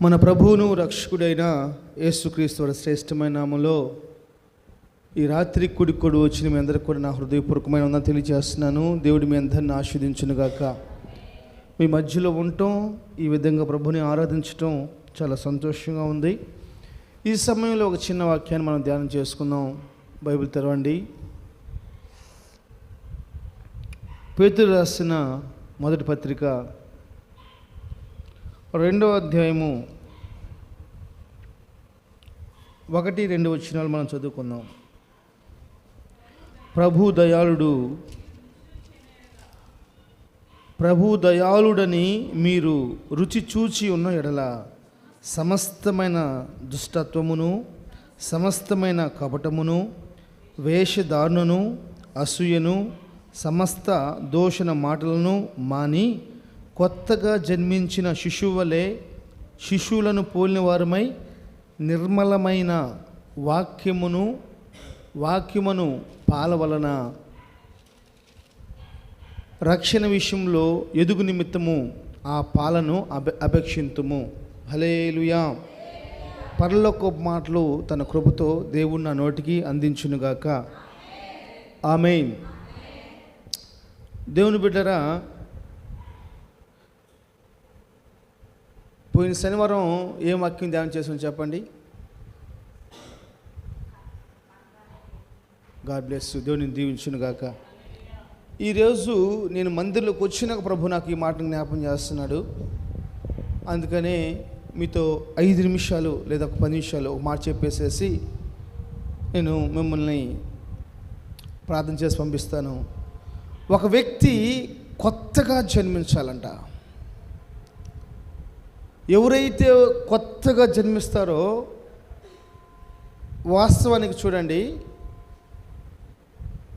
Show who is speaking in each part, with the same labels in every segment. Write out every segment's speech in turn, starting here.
Speaker 1: మన ప్రభువును రక్షకుడైన యేసుక్రీస్తు వారి శ్రేష్టమైన నామములో ఈ రాత్రి కూడి వచ్చిన మీ అందరికీ కూడా నా హృదయపూర్వకమైన వందనాలు తెలియజేస్తున్నాను. దేవుడు మీ అందరిని ఆశీర్వదించునుగాక. మీ మధ్యలో ఉండటం, ఈ విధంగా ప్రభుని ఆరాధించటం చాలా సంతోషంగా ఉంది. ఈ సమయంలో ఒక చిన్న వాక్యాన్ని మనం ధ్యానం చేసుకుందాం. బైబిల్ తెరవండి. పేతురు రాసిన మొదటి పత్రిక 2వ అధ్యాయము 1-2 వచనాలు మనం చదువుకుందాం. ప్రభు దయాళుడని మీరు రుచి చూచి ఉన్న ఎడల సమస్తమైన దుష్టత్వమును, సమస్తమైన కపటమును, వేషధారణను, అసూయను, సమస్త దోషణ మాటలను మాని కొత్తగా జన్మించిన శిశువులను పోలిన వారమై నిర్మలమైన వాక్యమును పాల వలన రక్షణ విషయంలో ఎదుగు నిమిత్తము ఆ పాలను అపేక్షింతుము. హల్లెలూయా. పరలోకపు మాటలు తన కృపతో దేవుడు నా నోటికి అందించునుగాక. ఆమేన్. దేవుని బిడ్డరా, పోయిన శనివారం ఏం వాక్యం ధ్యానం చేసాం చెప్పండి. God bless you. దేవుని దీవించునుగాక. ఈరోజు నేను మందిరంలోకి వచ్చినాక ప్రభు నాకు ఈ మాట జ్ఞాపం చేస్తున్నాడు. అందుకనే మీతో 5 నిమిషాలు లేదా ఒక 10 నిమిషాలు ఒక మాట చెప్పేసేసి నేను మిమ్మల్ని ప్రార్థన చేసి పంపిస్తాను. ఒక వ్యక్తి కొత్తగా జన్మించాలంట. ఎవరైతే కొత్తగా జన్మిస్తారో, వాస్తవానికి చూడండి,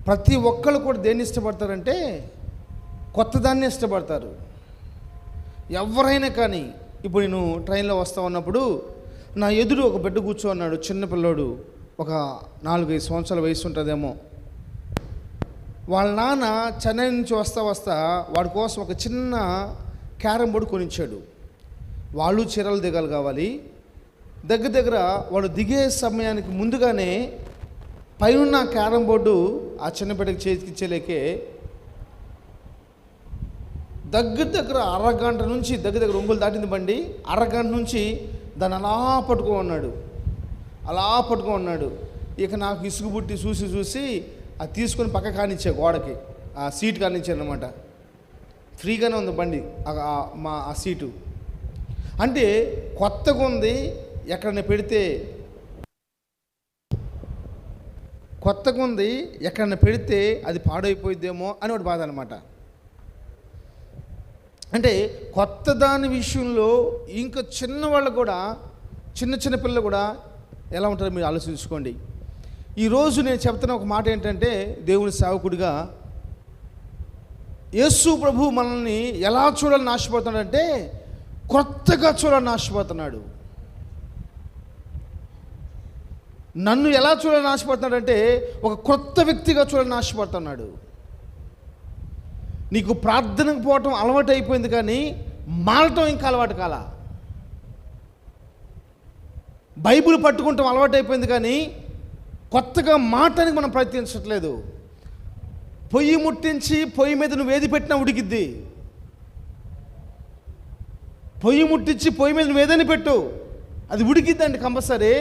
Speaker 1: ప్రతి ఒక్కళ్ళు కూడా దేన్ని ఇష్టపడతారంటే కొత్తదాన్ని ఇష్టపడతారు. ఎవరైనా కానీ, ఇప్పుడు నేను ట్రైన్లో వస్తూ ఉన్నప్పుడు నా ఎదురు ఒక బిడ్డ కూర్చోన్నాడు, చిన్నపిల్లోడు, ఒక 4-5 సంవత్సరాల వయసు ఉంటుందేమో. వాళ్ళ నాన్న చెన్నై నుంచి వస్తా వాడి కోసం ఒక చిన్న క్యారమ్ బోర్డు కొనిచ్చాడు. వాళ్ళు చీరలు దిగాలి కావాలి. దగ్గర వాడు దిగే సమయానికి ముందుగానే పైన క్యారమ్ బోర్డు ఆ చిన్న బిడ్డకి చేతికిచ్చేలేకే దగ్గర అరగంట నుంచి దగ్గర ఒంగులు దాటింది బండి. అరగంట నుంచి దాన్ని అలా పట్టుకో ఉన్నాడు. ఇక నాకు ఇసుగు పుట్టి చూసి అది తీసుకొని పక్క కానిచ్చా, గోడకి ఆ సీట్ కానిచ్చాను అనమాట. ఫ్రీగానే ఉంది బండి ఆ సీటు. అంటే కొత్తగా ఉంది, ఎక్కడైనా పెడితే అది పాడైపోయిద్దేమో అని ఒకటి బాధ అనమాట. అంటే కొత్త దాని విషయంలో ఇంకా చిన్నవాళ్ళు కూడా, చిన్న పిల్లలు కూడా ఎలా ఉంటారో మీరు ఆలోచించుకోండి. ఈరోజు నేను చెప్తున్న ఒక మాట ఏంటంటే, దేవుని సేవకుడిగా యేసు ప్రభు మనల్ని ఎలా చూడాలని ఆశపడుతున్నాడంటే కొత్తగా చూడాలని ఆశపడుతున్నాడు. నన్ను ఎలా చూడాలని ఆశపడుతున్నాడంటే ఒక కొత్త వ్యక్తిగా చూడాలని ఆశపడుతున్నాడు. నీకు ప్రార్థనకు పోవటం అలవాటు అయిపోయింది, కానీ మారటం ఇంకా అలవాటు కాల. బైబిల్ పట్టుకుంటాం అలవాటు అయిపోయింది, కానీ కొత్తగా మారటానికి మనం ప్రయత్నించట్లేదు. పొయ్యి ముట్టించి పొయ్యి మీద నువ్వు ఏది పెట్టినా ఉడికిద్ది. పొయ్యి ముట్టించి పొయ్యి మీద నువ్వు ఏదైనా పెట్టు, అది ఉడికిద్దండి కంపల్సరీ.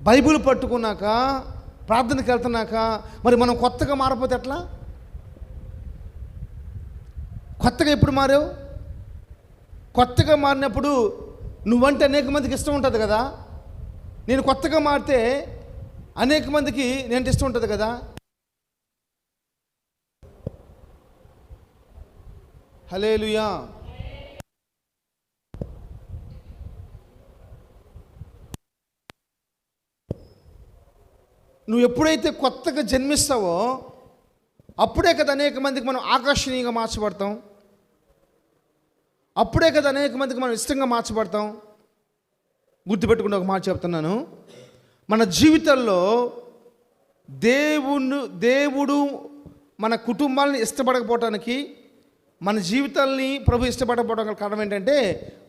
Speaker 1: బైబిల్ పట్టుకున్నాక, ప్రార్థనకి వెళ్తున్నాక మరి మనం కొత్తగా మారపోతే ఎట్లా? కొత్తగా ఎప్పుడు మారావు? కొత్తగా మారినప్పుడు నువ్వంటే అనేక మందికి ఇష్టం ఉంటుంది కదా. నేను కొత్తగా మారితే అనేక మందికి నేను ఇష్టం ఉంటుంది కదా. హల్లెలూయా. నువ్వు ఎప్పుడైతే కొత్తగా జన్మిస్తావో అప్పుడే కదా అనేక మందికి మనం ఆకర్షణీయంగా మార్చబడతాం. అప్పుడే కదా అనేక మందికి మనం ఇష్టంగా మార్చబడతాం. గుర్తుపెట్టుకుని ఒక మాట చెప్తున్నాను. మన జీవితంలో దేవుడు మన కుటుంబాలను ఇష్టపడకపోవటానికి, మన జీవితాల్ని ప్రభు ఇష్టపడకపోవడం గల కారణం ఏంటంటే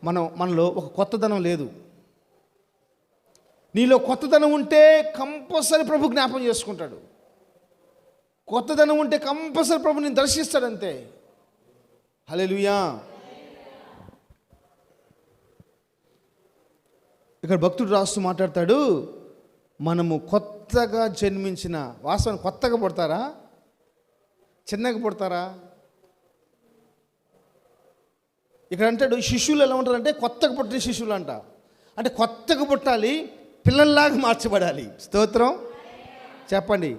Speaker 1: మనలో ఒక కొత్తదనం లేదు. నీలో కొత్తదనం ఉంటే కంపల్సరీ ప్రభు జ్ఞాపం చేసుకుంటాడు. కొత్తదనం ఉంటే కంపల్సరీ ప్రభు నేను దర్శిస్తాడు, అంతే. హల్లెలూయా. ఇక్కడ భక్తుడు రాస్తూ మాట్లాడతాడు, మనము కొత్తగా జన్మించిన, వాస్తవం కొత్తగా పుడతారా, చిన్నగా పుడతారా? ఇక్కడ అంటాడు శిశువులు ఎలా ఉంటారంటే కొత్తగా పుట్టిన శిశువులు అంట. అంటే కొత్తగా పుట్టాలి, పిల్లల్లాగా మార్చబడాలి. స్తోత్రం చెప్పండి.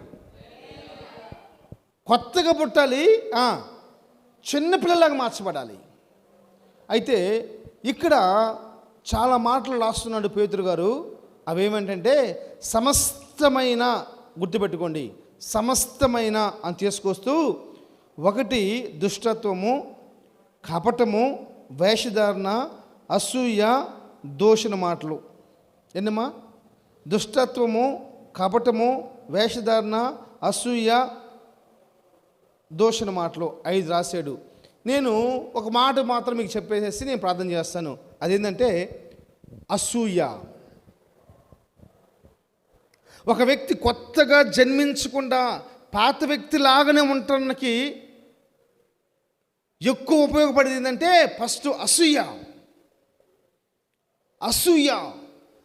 Speaker 1: కొత్తగా పుట్టాలి, చిన్న పిల్లలాగా మార్చబడాలి. అయితే ఇక్కడ చాలా మాటలు రాస్తున్నాడు పేతురు గారు. అవేమంటే సమస్తమైన, గుర్తుపెట్టుకోండి, సమస్తమైన అని తీసుకొస్తూ, ఒకటి దుష్టత్వము, కపటము, వేషధారణ, అసూయ, దూషణ మాటలు. ఎన్నమ్మా? దుష్టత్వము, కపటము, వేషధారణ, అసూయ, దూషణ మాటలు 5 రాశాడు. నేను ఒక మాట మాత్రం మీకు చెప్పేసేసి నేను ప్రార్థన చేస్తాను. అదేంటంటే అసూయ. ఒక వ్యక్తి కొత్తగా జన్మించకుండా పాత వ్యక్తి లాగానే ఉండటానికి ఎక్కువ ఉపయోగపడేది ఏంటంటే ఫస్ట్ అసూయ. అసూయ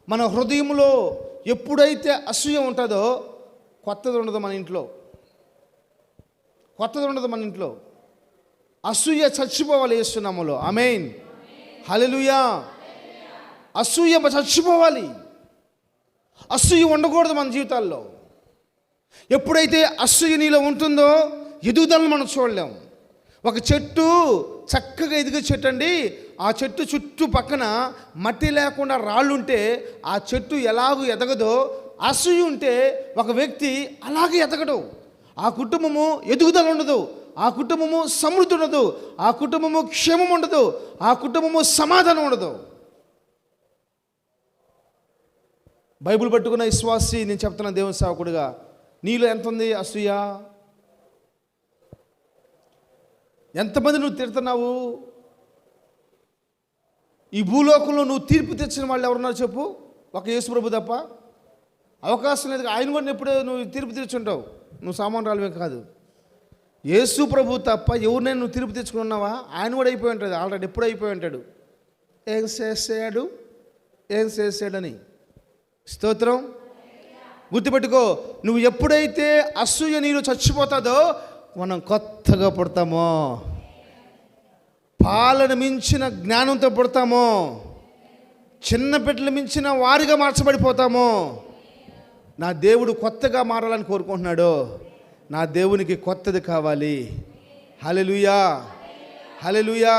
Speaker 1: మన హృదయంలో ఎప్పుడైతే అసూయ ఉంటుందో కొత్తది ఉండదు మన ఇంట్లో. కొత్తది ఉండదు మన ఇంట్లో. అసూయ చచ్చిపోవాలి యేసు నామములో. ఆమేన్, హల్లెలూయా. అసూయ చచ్చిపోవాలి. అసూయ ఉండకూడదు మన జీవితాల్లో. ఎప్పుడైతే అసూయ నీలో ఉంటుందో ఎదుగుదలను మనం చూడలేం. ఒక చెట్టు చక్కగా ఎదిగే చెట్టు అండి, ఆ చెట్టు చుట్టూ పక్కన మట్టి లేకుండా రాళ్ళుంటే ఆ చెట్టు ఎలాగూ ఎదగదో, అసూయ ఉంటే ఒక వ్యక్తి అలాగే ఎదగడు. ఆ కుటుంబము ఎదుగుదల ఉండదు, ఆ కుటుంబము సమృద్ధి ఉండదు, ఆ కుటుంబము క్షేమం ఉండదు, ఆ కుటుంబము సమాధానం ఉండదు. బైబిల్ పట్టుకున్న విశ్వాసి, నేను చెప్తున్నా దేవుని సేవకుడిగా, నీలో ఎంత ఉంది అసూయ? ఎంతమంది నువ్వు తిడుతున్నావు? ఈ భూలోకంలో నువ్వు తీర్పు తెచ్చిన వాళ్ళు ఎవరున్నారు చెప్పు? ఒక యేసు ప్రభు తప్ప. అవకాశం లేదు. ఆయన కూడా ఎప్పుడో నువ్వు తీర్పు తెచ్చుంటావు, నువ్వు సామాన్యురాలువే కాదు. యేసు ప్రభు తప్ప ఎవరినైనా నువ్వు తీర్పు తెచ్చుకున్నావా? ఆయన కూడా అయిపోయి ఉంటుంది ఆల్రెడీ, ఎప్పుడు అయిపోయి ఉంటాడు. ఏం చేసాడని. స్తోత్రం. గుర్తుపెట్టుకో, నువ్వు ఎప్పుడైతే అసూయ నీలో చచ్చిపోతాదో మనం కొత్తగా పుడతామో, పాలను మించిన జ్ఞానంతో పుడతామో, చిన్న బిడ్డలు మించిన వారిగా మార్చబడిపోతామో. నా దేవుడు కొత్తగా మారాలని కోరుకుంటున్నాడు. నా దేవునికి కొత్తది కావాలి. హల్లెలూయా, హల్లెలూయా.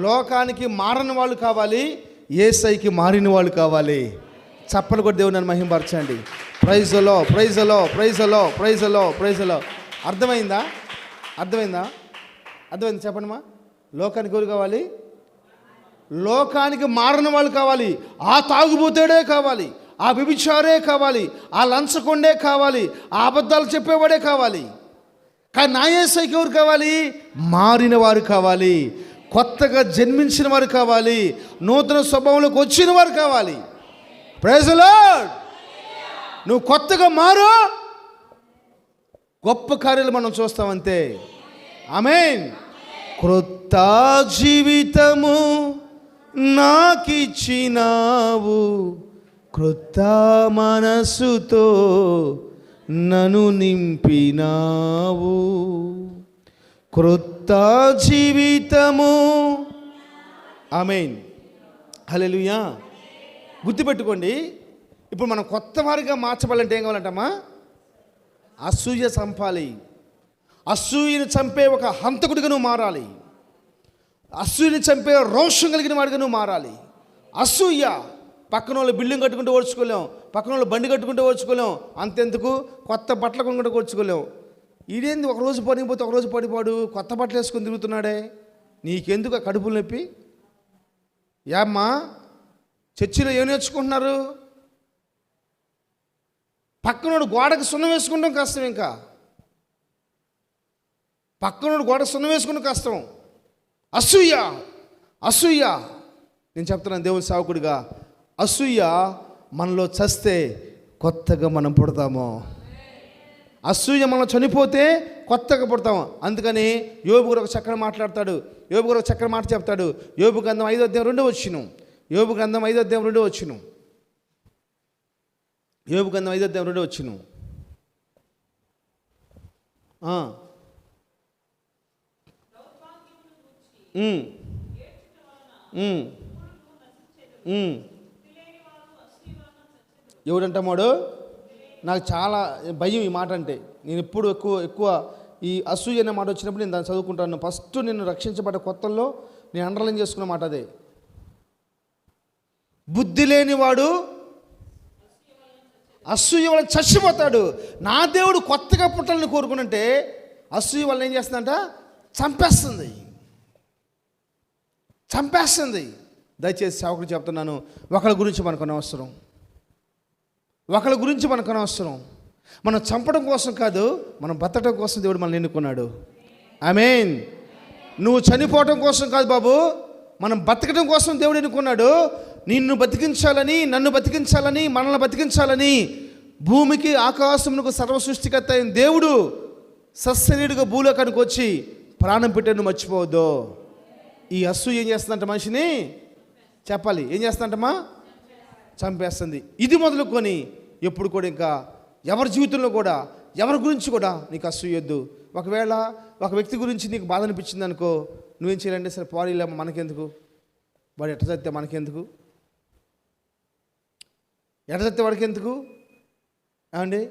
Speaker 1: లోకానికి మారని వాళ్ళు కావాలి, యేసయ్యకి మారిన వాళ్ళు కావాలి. చప్పలు కూడా దేవుని నన్ను మహిమపరచండి. ప్రైజ్ లో, ప్రైజ్ లో, ప్రైజ్ లో, ప్రైజ్ లో, ప్రైజ్ లో. అర్థమైందా? అర్థమైందా? అర్థమైంది చెప్పండి మా. లోకానికి ఎవరు కావాలి? లోకానికి మారని వాళ్ళు కావాలి. ఆ తాగుబోతాడే కావాలి, ఆ వ్యభిచారే కావాలి, ఆ లంచకొండే కావాలి, ఆ అబద్ధాలు చెప్పేవాడే కావాలి. కానీ నా యేసయ్యకి ఎవరు కావాలి? మారిన వారు కావాలి, కొత్తగా జన్మించిన వారు కావాలి, నూతన స్వభావంలోకి వచ్చిన వారు కావాలి. Praise the Lord. నువ్వు కొత్తగా మారు, గొప్ప కార్యాలు మనం చూస్తామంతే. ఆమేన్. క్రొత్త జీవితము నాకిచ్చినావు, క్రొత్త మనసుతో నన్ను నింపినావు. క్రొత్త జీవితము. ఆమేన్, హల్లెలూయా. గుర్తుపెట్టుకోండి, ఇప్పుడు మనం కొత్త వారిగా మార్చబడాలంటే ఏం కావాలంటమ్మా? అసూయ చంపాలి. అసూయని చంపే ఒక హంతకుడిగా నువ్వు మారాలి. అసూయని చంపే రోషం కలిగిన వాడిగా నువ్వు మారాలి. అసూయ, పక్కన వాళ్ళు బిల్డింగ్ కట్టుకుంటూ ఓడ్చుకోలేం, పక్కన వాళ్ళు బండి కట్టుకుంటూ ఓడ్చుకోలేం, అంతెందుకు కొత్త బట్టలు కొనుక్కుంటూ ఓడ్చుకోలేం. ఇదేంది ఒకరోజు పడిపోతే ఒకరోజు పడిపోడు, కొత్త బట్టలు వేసుకొని తిరుగుతున్నాడే, నీకెందుకు ఆ కడుపులు నొప్పి? ఏమ్మా చర్చిలో ఏం నేర్చుకుంటున్నారు? పక్కనోడు గోడకు సున్నం వేసుకుంటాం కష్టం. ఇంకా పక్కనోడు గోడ సున్నం వేసుకుని కష్టం. అసూయ అసూయ. నేను చెప్తున్నాను దేవుని సేవకుడిగా, అసూయ మనలో చస్తే కొత్తగా మనం పుడతాము. అసూయ మనం చనిపోతే కొత్తగా పుడతాము. అందుకని యోబు గారు ఒక చక్కని మాట్లాడతాడు. యోబు గారు ఒక చక్కని మాట చెప్తాడు. యోబు గ్రంథం 5:2 యోబు గ్రంథం 5:2 యోబు గ్రంథం 5:2 ఎవడంటామాడు? నాకు చాలా భయం ఈ మాట అంటే. నేను ఎప్పుడు ఎక్కువ ఈ అసూయ అనే మాట వచ్చినప్పుడు నేను దాన్ని చదువుకుంటాను. ఫస్ట్ నేను రక్షించబడ్డ కొత్తల్లో నేను అండర్లైన్ చేసుకున్న మాట అదే. బుద్ధి లేనివాడు అసూయ వల్ల చచ్చిపోతాడు. నా దేవుడు కొత్తగా పుట్టాలని కోరుకునంటే అసూయ వల్ల ఏం చేస్తుందంట? చంపేస్తుంది. దయచేసి సేవకుడు చెప్తున్నాను, ఒకళ్ళ గురించి మనకు అనవసరం. మనం చంపడం కోసం కాదు, మనం బతకడం కోసం దేవుడు మనల్ని ఎన్నుకున్నాడు. ఆమేన్. నువ్వు చనిపోవడం కోసం కాదు బాబు, మనం బతకడం కోసం దేవుడు ఎన్నుకున్నాడు. నిన్ను బతికించాలని, నన్ను బతికించాలని, మనల్ని బతికించాలని భూమికి ఆకాశమునకు సర్వ సృష్టికర్త అయిన దేవుడు సస్యనీయుడిగా భూలోకానికి వచ్చి ప్రాణం పెట్టాను, మర్చిపోవద్దు. ఈ అసూయ ఏం చేస్తుందంట? మనిషిని చెప్పాలి, ఏం చేస్తుందంటమ్మా? చంపేస్తుంది. ఇది మొదలుకొని ఎప్పుడు కూడా ఇంకా ఎవరి జీవితంలో కూడా ఎవరి గురించి కూడా నీకు అసూయొద్దు. ఒకవేళ ఒక వ్యక్తి గురించి నీకు బాధ అనిపించింది అనుకో, నువ్వేం చేయాలంటే సరే పోనీలేమో, మనకెందుకు, వాడు ఎట్ట చస్తే మనకెందుకు, ఎట్ట చస్తే వాడికి ఎందుకు ఏమండి?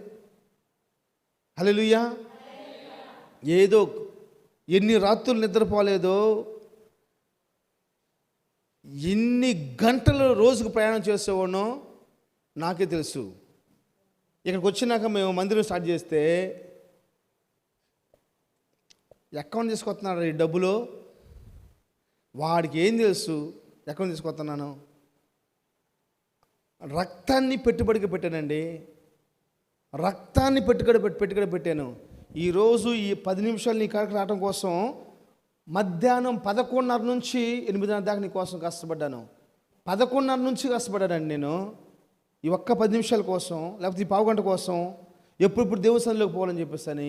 Speaker 1: హల్లెలూయా. ఏదో ఎన్ని రాత్రులు నిద్రపోలేదో, ఎన్ని గంటలు రోజుకు ప్రయాణం చేసేవాడో నాకే తెలుసు. ఇక్కడికి వచ్చినాక మేము మందిరం స్టార్ట్ చేస్తే అకౌంట్ తీసుకొస్తున్నాడు ఈ డబ్బులు. వాడికి ఏం తెలుసు అకౌంట్ తీసుకొస్తున్నాను? రక్తాన్ని పెట్టుబడికి పెట్టానండి. రక్తాన్ని పెట్టుబడి పెట్టాను. ఈరోజు ఈ 10 నిమిషాలు నీ కాడికి రావడం కోసం మధ్యాహ్నం 11:30 నుంచి 8:30 దాకా నీ కోసం కష్టపడ్డాను. 11:30 నుంచి కష్టపడ్డానండి నేను. ఈ ఒక్క 10 నిమిషాల కోసం, లేకపోతే ఈ పావుగంట కోసం ఎప్పుడు దేవుని సన్నిధిలోకి పోవాలని చెప్పేసి అని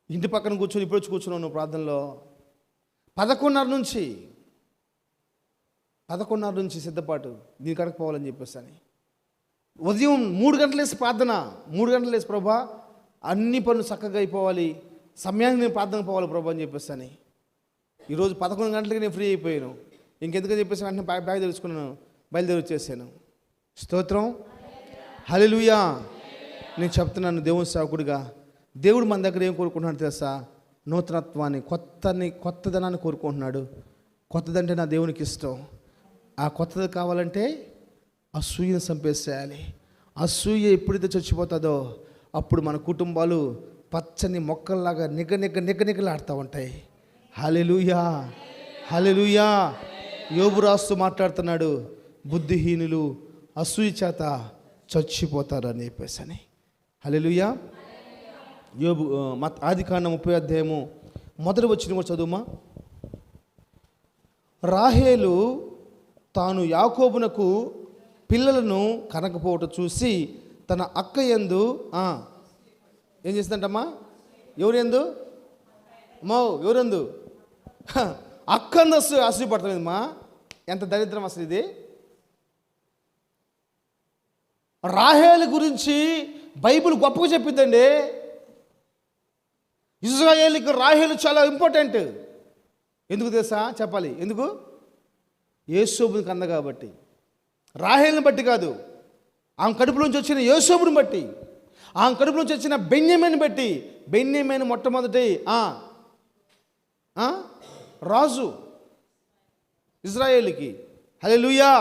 Speaker 1: ఇంటి పక్కన కూర్చొని ఇప్పుడు వచ్చి కూర్చున్నాను ప్రార్థనలో. 11:30 నుంచి సిద్ధపాటు దీని కడకు పోవాలని చెప్పేసి అని. ఉదయం 3 గంటలు వేసి ప్రార్థన, 3 గంటలు వేసి ప్రభా అన్ని పనులు చక్కగా అయిపోవాలి, సమయానికి నేను ప్రార్థన పోవాలి ప్రభా అని చెప్పేసి అని. ఈరోజు 11 గంటలకి నేను ఫ్రీ అయిపోయాను. ఇంకెందుకని చెప్పేసి వెంటనే బ్యాగ్ తెలుసుకున్నాను, బయలుదేరి వచ్చేసాను. స్తోత్రం, హల్లెలూయా. నేను చెప్తున్నాను దేవుని సేవకుడిగా, దేవుడు మన దగ్గర ఏం కోరుకుంటున్నాడు తెలుసా? నూతనత్వాన్ని, కొత్తదనాన్ని కోరుకుంటున్నాడు. కొత్తదంటే నా దేవునికి ఇష్టం. ఆ కొత్తది కావాలంటే అసూయను చంపేసేయాలి. అసూయ ఎప్పుడైతే చచ్చిపోతుందో అప్పుడు మన కుటుంబాలు పచ్చని మొక్కల్లాగా నిగనిగలాడుతూ ఉంటాయి. హల్లెలూయా, హల్లెలూయా. యోబు రాస్తూ మాట్లాడుతున్నాడు, బుద్ధిహీనులు అసూయ చేత చచ్చిపోతారు అని చెప్పేసి అని. హల్లెలూయా. యోబు ఆదికాండం 30 మొదటి వచనం కూడా చదువుమా. రాహేలు తాను యాకోబునకు పిల్లలను కనకపోవటం చూసి తన అక్క యందు ఏం చేసిందంటమ్మా? ఎవరెందు అక్కందు అసూయపడుతుందమ్మా. ఎంత దరిద్రం అసలు ఇది. రాహేలు గురించి బైబిల్ గొప్పగా చెప్పిందండి. ఇశ్రాయేలుకి రాహేలు చాలా ఇంపార్టెంట్. ఎందుకు తెలుసా? చెప్పాలి ఎందుకు? యోసేపుని కన్న కాబట్టి. రాహేలుని బట్టి కాదు, ఆమె కడుపులోంచి వచ్చిన యోసేపుని బట్టి, ఆమె కడుపులోంచి వచ్చిన బెన్యామీని బట్టి. బెన్యామీను మొట్టమొదటి రాజు ఇశ్రాయేలుకి. హల్లెలూయా.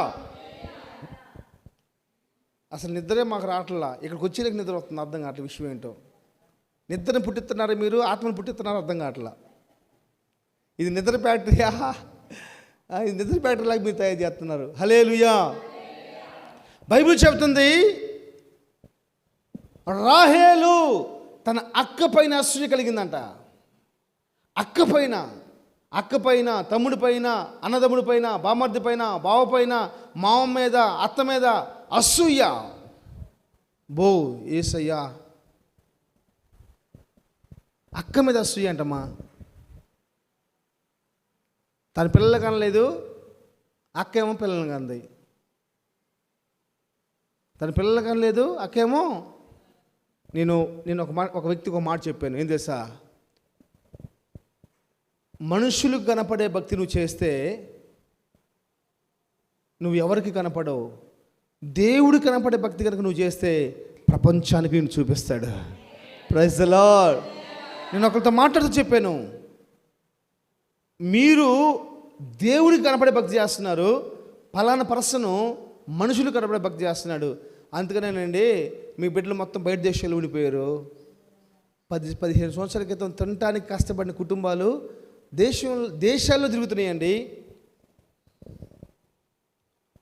Speaker 1: అసలు నిద్రే మాకు రావట్లా. ఇక్కడికి వచ్చేకి నిద్ర వస్తుంది, అర్థం కావట్లేదు విషయం ఏంటో. నిద్రని పుట్టిస్తున్నారు మీరు, ఆత్మను పుట్టిస్తున్నారు, అర్థం కావట్లా. ఇది నిద్ర ఫ్యాక్టరీయా? ఇది నిద్ర ఫ్యాక్టరీలాగా మీరు తయారు చేస్తున్నారు. హల్లెలూయా. బైబిల్ చెబుతుంది రాహేలు తన అక్క పైన అసూయ కలిగిందంట. అక్క పైన, తమ్ముడి పైన, అన్నదమ్ముడి పైన, బామర్ది పైన, బావ పైన, మామ మీద, అత్త మీద అసూయ. బో ఏసయ్యా, అక్క మీద అసూయ అంటమ్మా. తన పిల్లలు కనలేదు, అక్క ఏమో పిల్లలు కంది. తన పిల్లలు కనలేదు, అక్కేమో నేను ఒక వ్యక్తికి ఒక మాట చెప్పాను. ఏం తెలుసా, మనుషులకు కనపడే భక్తి నువ్వు చేస్తే నువ్వు ఎవరికి కనపడవు. దేవుడు కనపడే భక్తి కనుక నువ్వు చేస్తే ప్రపంచానికి నేను చూపిస్తాడు. Praise the Lord. నేను ఒకరితో మాట్లాడుతూ చెప్పాను, మీరు దేవుడికి కనపడే భక్తి చేస్తున్నారు, ఫలానా పర్సను మనుషులు కనపడే భక్తి చేస్తున్నాడు. అందుకనేనండి మీ బిడ్డలు మొత్తం బయట దేశాల్లో ఉండిపోయారు. 10-15 సంవత్సరాల క్రితం తినటానికి కష్టపడిన కుటుంబాలు దేశాల్లో తిరుగుతున్నాయండి.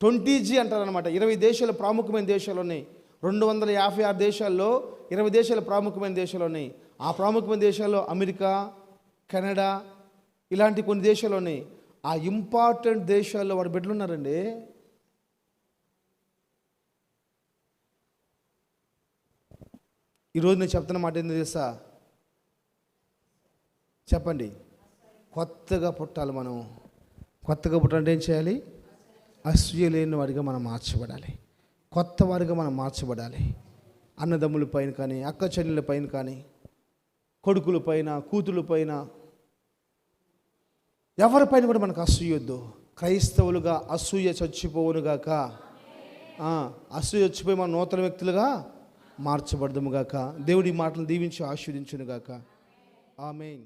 Speaker 1: 20G అంటారనమాట. 20 దేశాలు ప్రాముఖ్యమైన దేశాలు ఉన్నాయి. 256 దేశాల్లో 20 దేశాలు ప్రాముఖ్యమైన దేశాలు ఉన్నాయి. ఆ ప్రాముఖ్యమైన దేశాల్లో అమెరికా, కెనడా ఇలాంటి కొన్ని దేశాలు ఉన్నాయి. ఆ ఇంపార్టెంట్ దేశాల్లో వాడు బిడ్డలు ఉన్నారండి. ఈరోజు నేను చెప్తున్న మాట ఏంది తెలుసా? చెప్పండి. కొత్తగా పుట్టాలి. మనం కొత్తగా పుట్టాలంటే ఏం చేయాలి? అసూయ లేని వాడిగా మనం మార్చబడాలి. కొత్త వారిగా మనం మార్చబడాలి. అన్నదమ్ముల పైన కానీ, అక్క చెల్లెల పైన కానీ, కొడుకుల పైన, కూతుళ్ళ పైన, ఎవరిపైన కూడా మనకు అసూయొద్దు. క్రైస్తవులుగా అసూయ చచ్చిపోవునుగాక. అసూయ చచ్చిపోయి మన నూతన వ్యక్తులుగా మార్చబడదుముగాక. దేవుడి మాటలు దీవించి ఆశీర్వదించునుగాక. ఆమేన్.